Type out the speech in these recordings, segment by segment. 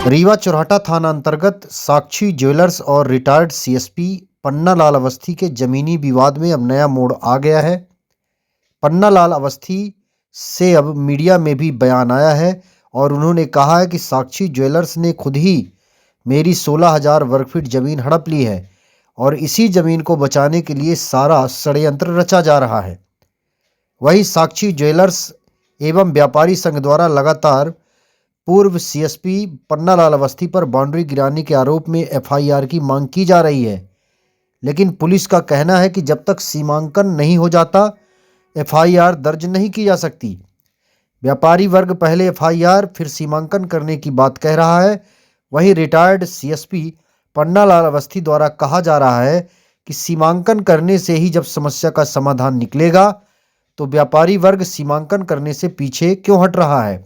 रीवा चौराहा थाना अंतर्गत साक्षी ज्वेलर्स और रिटायर्ड सीएसपी पन्ना लाल अवस्थी के जमीनी विवाद में अब नया मोड़ आ गया है। पन्ना लाल अवस्थी से अब मीडिया में भी बयान आया है और उन्होंने कहा है कि साक्षी ज्वेलर्स ने खुद ही मेरी 16,000 वर्ग फीट जमीन हड़प ली है और इसी जमीन को बचाने के लिए सारा षड्यंत्र रचा जा रहा है। वहीं साक्षी ज्वेलर्स एवं व्यापारी संघ द्वारा लगातार पूर्व सीएसपी पन्ना लाल अवस्थी पर बाउंड्री गिराने के आरोप में एफआईआर की मांग की जा रही है, लेकिन पुलिस का कहना है कि जब तक सीमांकन नहीं हो जाता एफआईआर दर्ज नहीं की जा सकती। व्यापारी वर्ग पहले एफआईआर फिर सीमांकन करने की बात कह रहा है। वहीं रिटायर्ड सीएसपी पन्ना लाल अवस्थी द्वारा कहा जा रहा है कि सीमांकन करने से ही जब समस्या का समाधान निकलेगा, तो व्यापारी वर्ग सीमांकन करने से पीछे क्यों हट रहा है।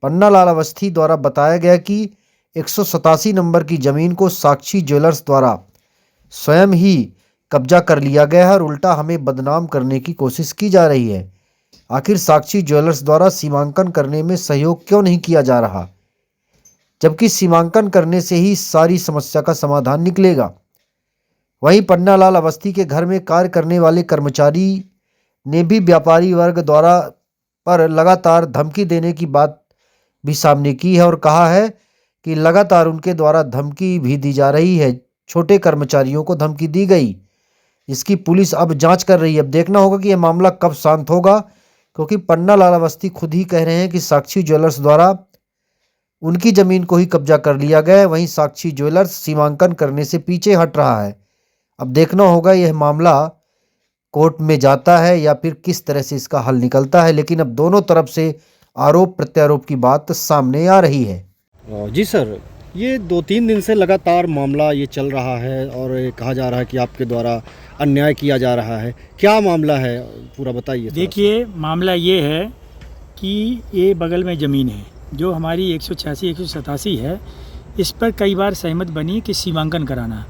पन्ना लाल अवस्थी द्वारा बताया गया कि 187 नंबर की जमीन को साक्षी ज्वेलर्स द्वारा स्वयं ही कब्जा कर लिया गया है और उल्टा हमें बदनाम करने की कोशिश की जा रही है। आखिर साक्षी ज्वेलर्स द्वारा सीमांकन करने में सहयोग क्यों नहीं किया जा रहा, जबकि सीमांकन करने से ही सारी समस्या का समाधान निकलेगा। वहीं पन्ना लाल अवस्थी के घर में कार्य करने वाले कर्मचारी ने भी व्यापारी वर्ग द्वारा पर लगातार धमकी देने की बात भी सामने की है और कहा है कि लगातार उनके द्वारा धमकी भी दी जा रही है। छोटे कर्मचारियों को धमकी दी गई, इसकी पुलिस अब जांच कर रही है। अब देखना होगा कि यह मामला कब शांत होगा, क्योंकि पन्ना लाल अवस्थी खुद ही कह रहे हैं कि साक्षी ज्वेलर्स द्वारा उनकी जमीन को ही कब्जा कर लिया गया है। वहीं साक्षी ज्वेलर्स सीमांकन करने से पीछे हट रहा है। अब देखना होगा यह मामला कोर्ट में जाता है या फिर किस तरह से इसका हल निकलता है, लेकिन अब दोनों तरफ से आरोप प्रत्यारोप की बात सामने आ रही है। जी सर, ये 2-3 दिन से लगातार मामला ये चल रहा है और ये कहा जा रहा है कि आपके द्वारा अन्याय किया जा रहा है। क्या मामला है, पूरा बताइए। देखिए, मामला ये है कि ये बगल में ज़मीन है जो हमारी 186 है। इस पर कई बार सहमत बनी कि सीमांकन कराना।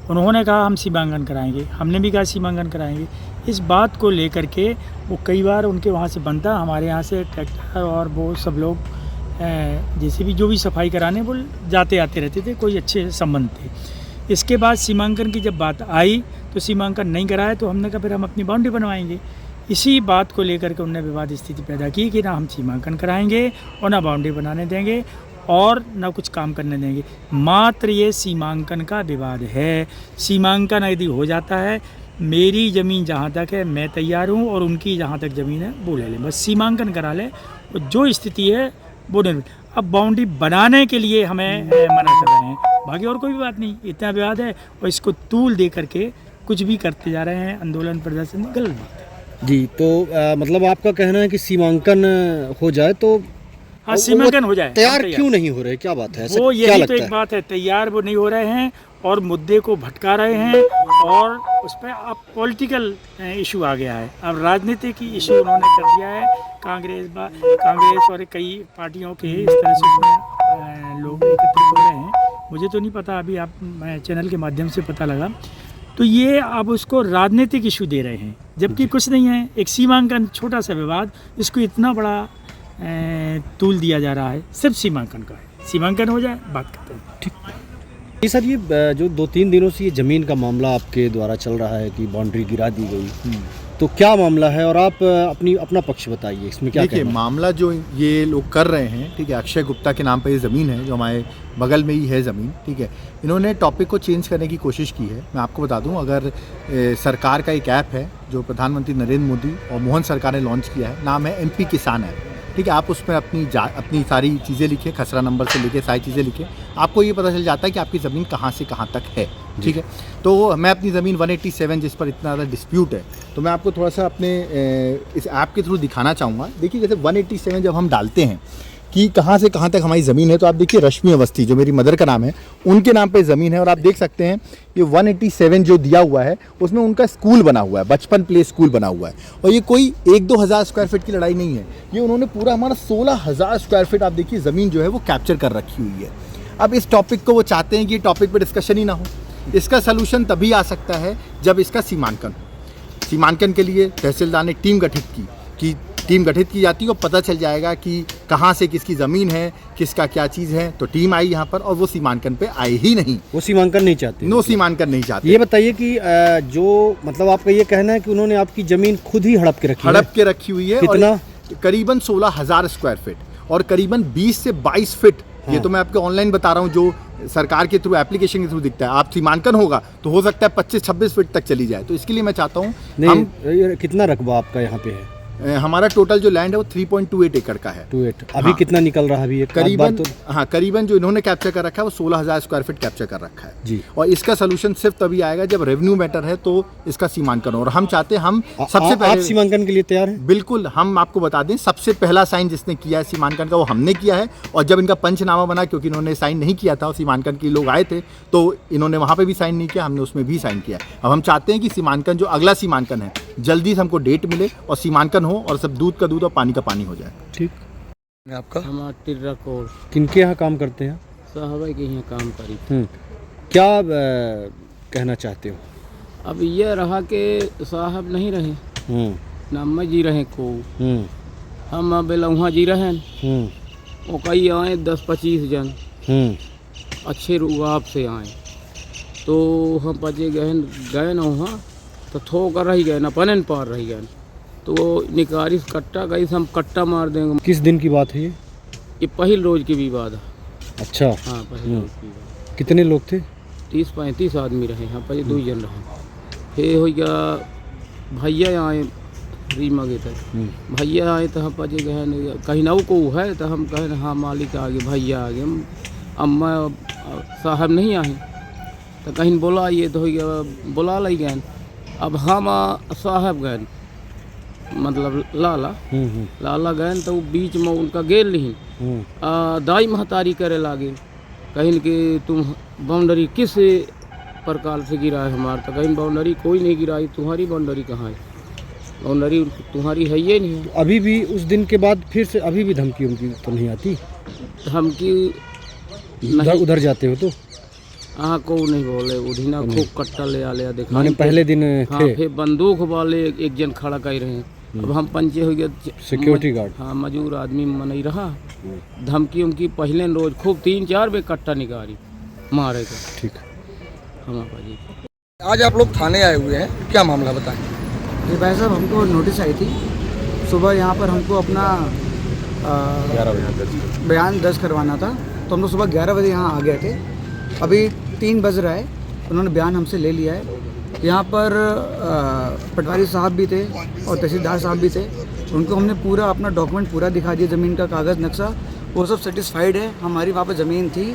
उन्होंने कहा हम सीमांकन कराएंगे, हमने भी कहा सीमांकन कराएंगे। इस बात को लेकर के वो कई बार उनके वहाँ से बनता, हमारे यहाँ से ट्रैक्टर और वो सब लोग जैसे भी जो भी सफाई कराने वो जाते आते रहते थे, कोई अच्छे संबंध थे। इसके बाद सीमांकन की जब बात आई तो सीमांकन नहीं कराया, तो हमने कहा फिर हम अपनी बाउंड्री बनवाएंगे। इसी बात को लेकर के उन्होंने विवाद स्थिति पैदा की कि ना हम सीमांकन कराएंगे और ना बाउंड्री बनाने देंगे और ना कुछ काम करने देंगे। मात्र ये सीमांकन का विवाद है। सीमांकन यदि हो जाता है, मेरी ज़मीन जहाँ तक है मैं तैयार हूँ और उनकी जहाँ तक ज़मीन है वो ले लें, बस सीमांकन करा लें। जो स्थिति है वो नहीं। अब बाउंड्री बनाने के लिए हमें मना कर रहे हैं, बाकी और कोई भी बात नहीं। इतना विवाद है और इसको तूल दे करके कुछ भी करते जा रहे हैं, आंदोलन प्रदर्शन, गलत बात है जी। तो मतलब आपका कहना है कि सीमांकन हो जाए तो हाँ, सीमांकन हो जाए। तैयार क्यों नहीं हो रहे, क्या बात है? वो यही तो एक बात है, तैयार वो नहीं हो रहे हैं और मुद्दे को भटका रहे हैं और उस पर अब पॉलिटिकल इशू आ गया है। अब राजनीतिक इशू उन्होंने कर दिया है। कांग्रेस और कई पार्टियों के इस तरह से उसमें लोग एकत्रित हो रहे हैं। मुझे तो नहीं पता, अभी आप चैनल के माध्यम से पता लगा। तो ये अब उसको राजनीतिक इशू दे रहे हैं, जबकि कुछ नहीं है। एक सीमांकन छोटा सा विवाद, इसको इतना बड़ा तूल दिया जा रहा है। सिर्फ सीमांकन का है, सीमांकन हो जाए बात करते हैं। ठीक जी सर, ये जो 2-3 दिनों से ये ज़मीन का मामला आपके द्वारा चल रहा है कि बाउंड्री गिरा दी गई, तो क्या मामला है और आप अपना पक्ष बताइए, इसमें क्या? देखिए, मामला जो ये लोग कर रहे हैं, ठीक है, अक्षय गुप्ता के नाम पे ये ज़मीन है जो हमारे बगल में ही है ज़मीन, ठीक है। इन्होंने टॉपिक को चेंज करने की कोशिश की है। मैं आपको बता दूं, अगर सरकार का एक ऐप है जो प्रधानमंत्री नरेंद्र मोदी और मोहन सरकार ने लॉन्च किया है, नाम है MP किसान ऐप, ठीक है। आप उसमें अपनी सारी चीज़ें लिखें, खसरा नंबर से लेके सारी चीज़ें लिखें, आपको ये पता चल जाता है कि आपकी ज़मीन कहाँ से कहाँ तक है, ठीक है। तो मैं अपनी ज़मीन 187 जिस पर इतना ज़्यादा डिस्प्यूट है, तो मैं आपको थोड़ा सा अपने इस ऐप के थ्रू दिखाना चाहूँगा। देखिए, जैसे 187 जब हम डालते हैं कि कहाँ से कहाँ तक हमारी ज़मीन है, तो आप देखिए रश्मि अवस्थी जो मेरी मदर का नाम है, उनके नाम पे ज़मीन है और आप देख सकते हैं ये 187 जो दिया हुआ है उसमें उनका स्कूल बना हुआ है, बचपन प्ले स्कूल बना हुआ है। और ये कोई 1-2 हज़ार स्क्वायर फीट की लड़ाई नहीं है, ये उन्होंने पूरा हमारा 16,000 स्क्वायर फीट आप देखिए ज़मीन जो है वो कैप्चर कर रखी हुई है। अब इस टॉपिक को वो चाहते हैं कि टॉपिक पर डिस्कशन ही ना हो। इसका सलूशन तभी आ सकता है जब इसका सीमांकन हो। सीमांकन के लिए तहसीलदार ने टीम गठित की जाती है और पता चल जाएगा कि कहाँ से किसकी ज़मीन है, किसका क्या चीज़ है। तो टीम आई यहाँ पर और वो सीमांकन पे आए ही नहीं, वो सीमांकन नहीं चाहते? नो सीमांकन नहीं चाहते। ये बताइए कि जो मतलब आपका ये कहना है कि उन्होंने आपकी ज़मीन खुद ही हड़प के रखी है? हड़प के रखी हुई है। कितना? और करीबन 16,000 स्क्वायर फीट और करीबन 20 से 22 फीट। ये तो मैं आपको ऑनलाइन बता रहा हूँ, जो सरकार के थ्रू एप्लीकेशन के थ्रू दिखता है। आप सीमांकन होगा तो हो सकता है 25-26 फीट तक चली जाए। तो इसके लिए मैं चाहता हूँ नहीं, कितना रकबा आपका यहाँ पे है? हमारा टोटल जो लैंड है वो 3.28 एकड़ का है। 28। अभी हाँ। कितना निकल रहा है अभी? करीबन हाँ, करीबन जो इन्होंने कैप्चर कर रखा है वो 16,000 स्क्वायर फीट कैप्चर कर रखा है जी। और इसका सोल्यूशन सिर्फ तभी आएगा जब रेवेन्यू मैटर है तो इसका सीमांकन हो। और हम चाहते हैं, हम सबसे पहले आप सीमांकन के लिए तैयार हैं? बिल्कुल। हम आपको बता दें, सबसे पहला साइन जिसने किया है सीमांकन का वो हमने किया है। और जब इनका पंचनामा बना, क्योंकि इन्होंने साइन नहीं किया था और सीमांकन के लोग आए थे, तो इन्होंने वहाँ पे भी साइन नहीं किया, हमने उसमें भी साइन किया। अब हम चाहते हैं कि सीमांकन, जो अगला सीमांकन है, जल्दी से हमको डेट मिले और सीमांकन हो और सब दूध का दूध और पानी का पानी हो जाए। ठीक। आपका? हमारा टिर्रा कोर किनके यहाँ काम करते हैं? साहब के यहाँ काम करी। क्या कहना चाहते हो? अब ये रहा कि साहब नहीं रहे, नाम जी रहे को, हम बेलौहा जी रहे, वो कई आए 10-25 जन अच्छे रुआब से आए। तो हम पचे गए न वहाँ तो थोकर रह गए, न पनन पार रह गए। तो वो निकारी कट्टा गई, हम कट्टा मार देंगे। किस दिन की बात है ये? ये पहल रोज की भी बात है। अच्छा। हाँ, पहल रोज की बात। कितने लोग थे? 30-35 आदमी रहे, यहाँ पर 2 जन रहे। फिर हो गया भैया आए रीमा के तक, भैया आए तो हम पचे गए कहीं ना को है, तो हम कहे हाँ मालिक आ गए, भैया आ गए, अम्मा साहब नहीं आए। तो कहीं बोला ये तो हो गया, बुला ली गए। अब हम साहब गए, मतलब लाला गए तो बीच में उनका गेल नहीं, दाई महतारी करे लागे, कहीं कि तुम बाउंड्री किस प्रकार से गिरा है हमारा। तो कहीं बाउंड्री कोई नहीं गिराई, तुम्हारी बाउंड्री कहाँ है, बाउंड्री तुम्हारी है ये नहीं है। तो अभी भी उस दिन के बाद फिर से अभी भी धमकी उनकी तो नहीं आती? धमकी उधर जाते हो तो? हाँ, को नहीं बोले, उधीना खूब कट्टा ले आ देखा। मैंने पहले दिन हाँ, थे? फिर बंदूक वाले एक जन खड़ा कर रहे हैं। अब हम पंचे हो गए, सिक्योरिटी गार्ड। हाँ, मजूर आदमी में नहीं रहा। धमकी उनकी पहले रोज खूब 3-4 बे कट्टा निकाली मारे थे। ठीक। हम जी आज आप लोग थाने आए हुए हैं, क्या मामला बताएं? जी भाई साहब, हमको नोटिस आई थी सुबह, यहाँ पर हमको अपना बयान दर्ज करवाना था। तो हम लोग सुबह 11 बजे यहाँ आ गए थे। अभी 3 बज रहा है, उन्होंने बयान हमसे ले लिया है। यहाँ पर पटवारी साहब भी थे और तहसीलदार साहब भी थे। उनको हमने पूरा अपना डॉक्यूमेंट पूरा दिखा दिया, ज़मीन का कागज़ नक्शा, वो सब सेटिस्फाइड है। हमारी वहाँ पर ज़मीन थी,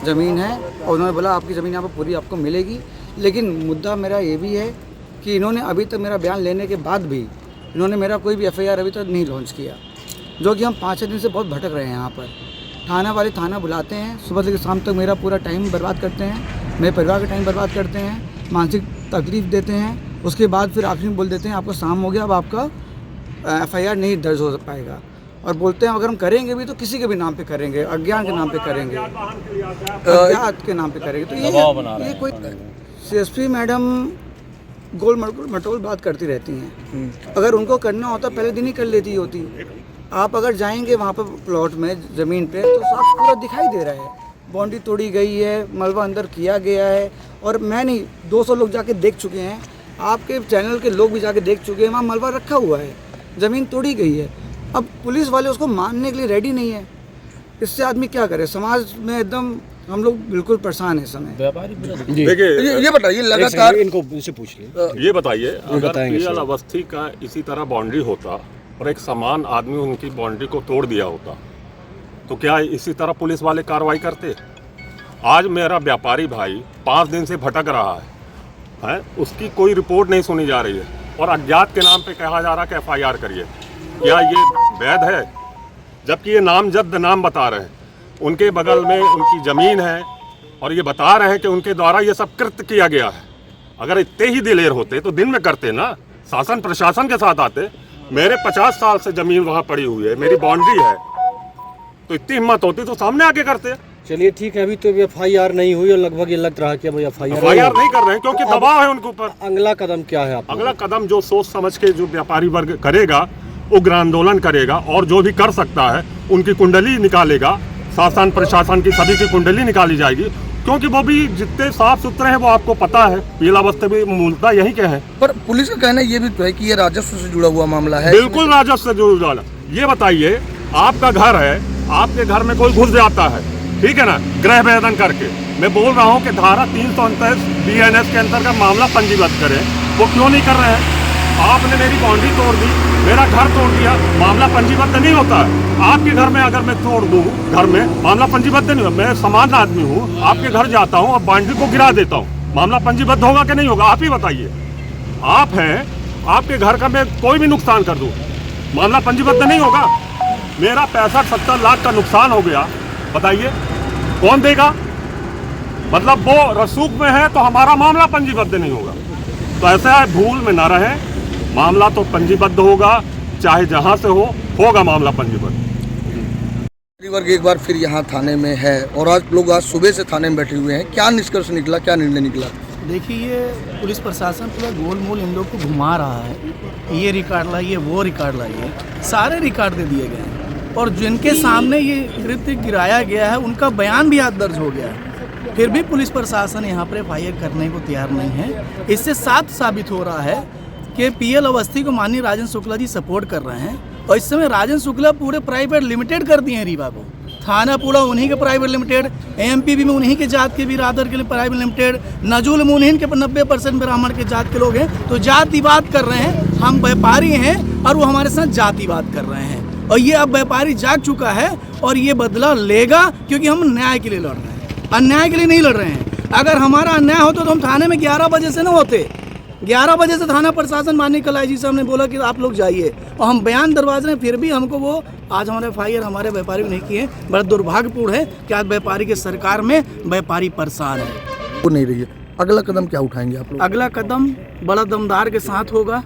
ज़मीन है, और उन्होंने बोला आपकी ज़मीन यहाँ पर पूरी आपको मिलेगी। लेकिन मुद्दा मेरा ये भी है कि इन्होंने अभी तक मेरा बयान लेने के बाद भी इन्होंने मेरा कोई भी FIR अभी तक नहीं लॉन्च किया, जो कि हम 5-6 दिन से बहुत भटक रहे हैं। यहाँ पर थाना वाले थाना बुलाते हैं, सुबह से शाम तक मेरा पूरा टाइम बर्बाद करते हैं, मेरे परिवार का टाइम बर्बाद करते हैं, मानसिक तकलीफ देते हैं। उसके बाद फिर आखिर में बोल देते हैं आपका शाम हो गया, अब आपका FIR नहीं दर्ज हो पाएगा। और बोलते हैं अगर हम करेंगे भी तो किसी के भी नाम पे करेंगे, अज्ञान के नाम पे करेंगे, अज्ञात के नाम पे करेंगे। तो ये कोई CSP मैडम गोल मटोल बात करती रहती हैं। अगर उनको करना होता पहले दिन ही कर लेती होती। आप अगर जाएंगे वहाँ पर प्लॉट में, ज़मीन पे, तो साफ पूरा दिखाई दे रहा है, बाउंड्री तोड़ी गई है, मलबा अंदर किया गया है। और मैं नहीं, 200 लोग जाके देख चुके हैं, आपके चैनल के लोग भी जाके देख चुके हैं, वहाँ मलबा रखा हुआ है, ज़मीन तोड़ी गई है। अब पुलिस वाले उसको मानने के लिए रेडी नहीं है। इससे आदमी क्या करे? समाज में एकदम हम लोग बिल्कुल परेशान है इस समय। देखिए ये बताइए, लगातार इनको इनसे पूछ लीजिए। ये बताइए, अगर बताएंगे पीएल सर। अवस्थी का इसी तरह बाउंड्री होता और एक समान आदमी उनकी बाउंड्री को तोड़ दिया होता, तो क्या इसी तरह पुलिस वाले कार्रवाई करते? आज मेरा व्यापारी भाई 5 दिन से भटक रहा है, उसकी कोई रिपोर्ट नहीं सुनी जा रही है और अज्ञात के नाम पे कहा जा रहा है कि FIR करिए। क्या ये वैध है? जबकि ये नामजद नाम बता रहे हैं, उनके बगल में उनकी ज़मीन है और ये बता रहे हैं कि उनके द्वारा ये सब कृत्य किया गया है। अगर इतने ही दिलेर होते तो दिन में करते ना, शासन प्रशासन के साथ आते। मेरे 50 साल से ज़मीन वहाँ पड़ी हुई है, मेरी बाउंड्री है, तो इतनी हिम्मत होती तो सामने आके करते। चलिए ठीक है, अभी तो FIR नहीं हुई और लगभग ये लग रहा है कि अब FIR नहीं कर रहे हैं क्योंकि दबाव है उनके ऊपर। अगला कदम क्या है आपका? अगला कदम जो सोच समझ के जो व्यापारी वर्ग करेगा उग्र आंदोलन करेगा और जो भी कर सकता है उनकी कुंडली निकालेगा, शासन प्रशासन की सभी की कुंडली निकाली जाएगी, क्योंकि वो भी जितने साफ सुथरे हैं वो आपको पता है। पीला वस्त्र भी मूलतः यही के हैं। पर पुलिस का कहना ये भी तो है कि ये राजस्व से जुड़ा हुआ मामला है। बिल्कुल राजस्व से जुड़ा हुआ। ये बताइए, आपका घर है, आपके घर में कोई घुस जाता है, ठीक है ना, गृह भेदन करके। मैं बोल रहा हूँ कि धारा 329 BNS के अंतर्गत मामला पंजीबद्ध करें, वो क्यों नहीं कर रहे हैं? आपने मेरी बाउंड्री तोड़ दी, मेरा घर तोड़ दिया, मामला पंजीबद्ध नहीं होता है। आपके घर में अगर मैं तोड़ दूँ, घर में मामला पंजीबद्ध नहीं होगा। मैं समान आदमी हूँ, आपके घर जाता हूँ और बाउंड्री को गिरा देता हूँ, मामला पंजीबद्ध होगा कि नहीं होगा? आप ही बताइए। आप हैं, आपके घर का मैं कोई भी नुकसान कर दूँ, मामला पंजीबद्ध नहीं होगा? मेरा 65-70 लाख का नुकसान हो गया, बताइए कौन देगा? मतलब वो रसूख में है तो हमारा मामला पंजीबद्ध नहीं होगा। तो ऐसा है, भूल में ना रहे, मामला तो पंजीबद्ध होगा, चाहे जहां से होगा मामला पंजीबद्ध। वर्ग एक बार फिर यहाँ थाने में है और आज लोग आज सुबह से थाने में बैठे हुए हैं। क्या निष्कर्ष निकला, क्या निर्णय निकला? देखिए, ये पुलिस प्रशासन पूरा गोल मोल इन लोग को घुमा रहा है, ये रिकॉर्ड लाइए, वो रिकॉर्ड लाइए, सारे रिकॉर्ड दे दिए गए हैं और जिनके सामने ये कृत्य गिराया गया है उनका बयान भी आज दर्ज हो गया है। फिर भी पुलिस प्रशासन यहाँ पर FIR करने को तैयार नहीं है। इससे साफ साबित हो रहा है कि PL अवस्थी को माननीय राजन शुक्ला जी सपोर्ट कर रहे हैं और इस समय राजन शुक्ला पूरे प्राइवेट लिमिटेड कर दिए हैं रीवा को। थाना पूरा उन्हीं के प्राइवेट लिमिटेड, AMPB में उन्हीं के जात के भी रादर के लिए प्राइवेट लिमिटेड, नजूल में उन्हीं के 90% ब्राह्मण के जात के लोग हैं। तो जातिवाद कर रहे हैं, हम व्यापारी हैं और वो हमारे साथ जातिवाद कर रहे हैं। और ये अब व्यापारी जाग चुका है और ये बदला लेगा, क्योंकि हम न्याय के लिए लड़ रहे हैं, अन्याय के लिए नहीं लड़ रहे हैं। अगर हमारा अन्याय होता तो हम थाने में 11 बजे से न होते। 11 बजे से थाना प्रशासन माननीय कलाई जी साहब ने बोला कि आप लोग जाइए और हम बयान दरवाजे रहे हैं, फिर भी हमको वो आज हमारे FIR हमारे व्यापारी नहीं किए। बड़ा दुर्भाग्यपूर्ण है कि आज व्यापारी की सरकार में व्यापारी परेशान है। वो नहीं रही है, अगला कदम क्या उठाएंगे आप लोग? अगला कदम बड़ा दमदार के साथ होगा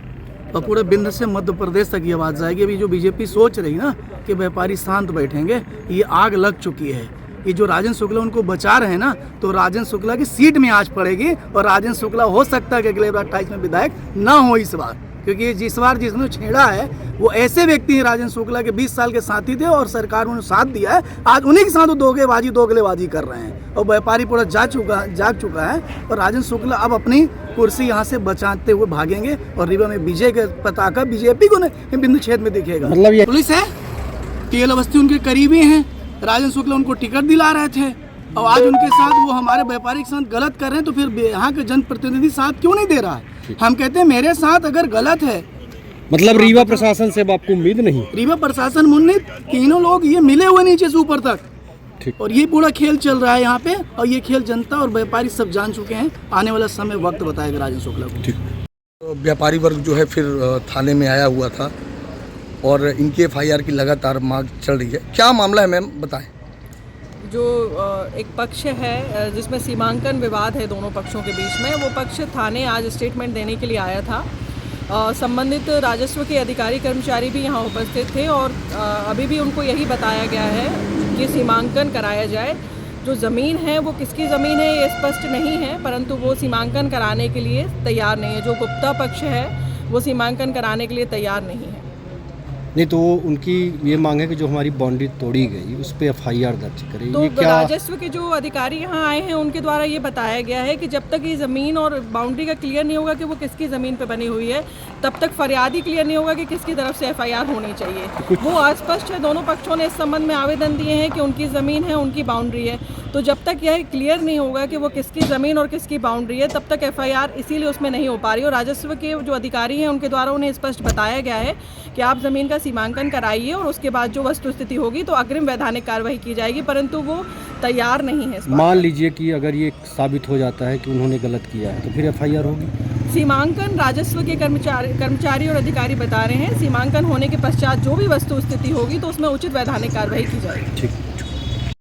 और पूरे बिंद से मध्य प्रदेश तक ये आवाज़ जाएगी। अभी जो BJP सोच रही ना कि व्यापारी शांत बैठेंगे, ये आग लग चुकी है। ये जो राजन शुक्ला उनको बचा रहे हैं ना, तो राजन शुक्ला की सीट में आँच पड़ेगी और राजन शुक्ला हो सकता है कि अगले बार 28 में विधायक ना हो इस बार, क्योंकि जिस बार जिसने छेड़ा है वो ऐसे व्यक्ति हैं राजन शुक्ला के 20 साल के साथी थे और सरकार उन्होंने साथ दिया है। आज उन्हीं के साथ वो दोगलेबाजी कर रहे हैं और व्यापारी पूरा जाग चुका है और राजन शुक्ला अब अपनी कुर्सी यहाँ से बचाते हुए भागेंगे और रीवा में विजय का पताका BJP को नहीं बिंदु छेद में दिखेगा। मतलब ये पुलिस है, PL अवस्थी उनके करीबी हैं, राजन शुक्ला उनको टिकट दिला रहे थे और आज उनके साथ वो हमारे व्यापारी के साथ गलत कर रहे हैं, तो फिर यहाँ के जनप्रतिनिधि साथ क्यों नहीं दे रहा है? हम कहते हैं मेरे साथ अगर गलत है, मतलब रीवा प्रशासन से अब आपको उम्मीद नहीं? रीवा प्रशासन मुन्नित, तीनों लोग ये मिले हुए नीचे से ऊपर तक, ठीक। और ये पूरा खेल चल रहा है यहाँ पे और ये खेल जनता और व्यापारी सब जान चुके हैं। आने वाला समय वक्त बताएगा राजन शुक्ला को। तो व्यापारी वर्ग जो है फिर थाने में आया हुआ था और इनके FIR की लगातार मांग चल रही है। क्या मामला है मैम, बताएं। जो एक पक्ष है जिसमें सीमांकन विवाद है दोनों पक्षों के बीच में, वो पक्ष थाने आज स्टेटमेंट देने के लिए आया था। संबंधित राजस्व के अधिकारी कर्मचारी भी यहाँ उपस्थित थे और अभी भी उनको यही बताया गया है कि सीमांकन कराया जाए। जो ज़मीन है वो किसकी ज़मीन है ये स्पष्ट नहीं है, परंतु वो सीमांकन कराने के लिए तैयार नहीं है। जो गुप्ता पक्ष है वो सीमांकन कराने के लिए तैयार नहीं है। नहीं तो उनकी ये मांग है कि जो हमारी बाउंड्री तोड़ी गई उस पर FIR दर्ज करें। तो ये क्या राजस्व के जो अधिकारी यहाँ आए हैं उनके द्वारा ये बताया गया है कि जब तक ये ज़मीन और बाउंड्री का क्लियर नहीं होगा कि वो किसकी ज़मीन पे बनी हुई है, तब तक फरियादी क्लियर नहीं होगा कि किसकी तरफ से FIR होनी चाहिए। वो अस्पष्ट है, दोनों पक्षों ने इस संबंध में आवेदन दिए हैं कि उनकी ज़मीन है, उनकी बाउंड्री है। तो जब तक यह क्लियर नहीं होगा कि वो किसकी ज़मीन और किसकी बाउंड्री है, तब तक FIR इसीलिए उसमें नहीं हो पा रही। और राजस्व के जो अधिकारी हैं उनके द्वारा उन्हें स्पष्ट बताया गया है कि आप ज़मीन का सीमांकन कराइए और उसके बाद जो वस्तु स्थिति होगी तो अग्रिम वैधानिक कार्रवाई की जाएगी, परंतु वो तैयार नहीं है। मान लीजिए कि अगर ये साबित हो जाता है कि उन्होंने गलत किया है तो फिर FIR होगी? सीमांकन राजस्व के कर्मचारी और अधिकारी बता रहे हैं, सीमांकन होने के पश्चात जो भी वस्तु स्थिति होगी तो उसमें उचित वैधानिक कार्रवाई की जाएगी। ठीक।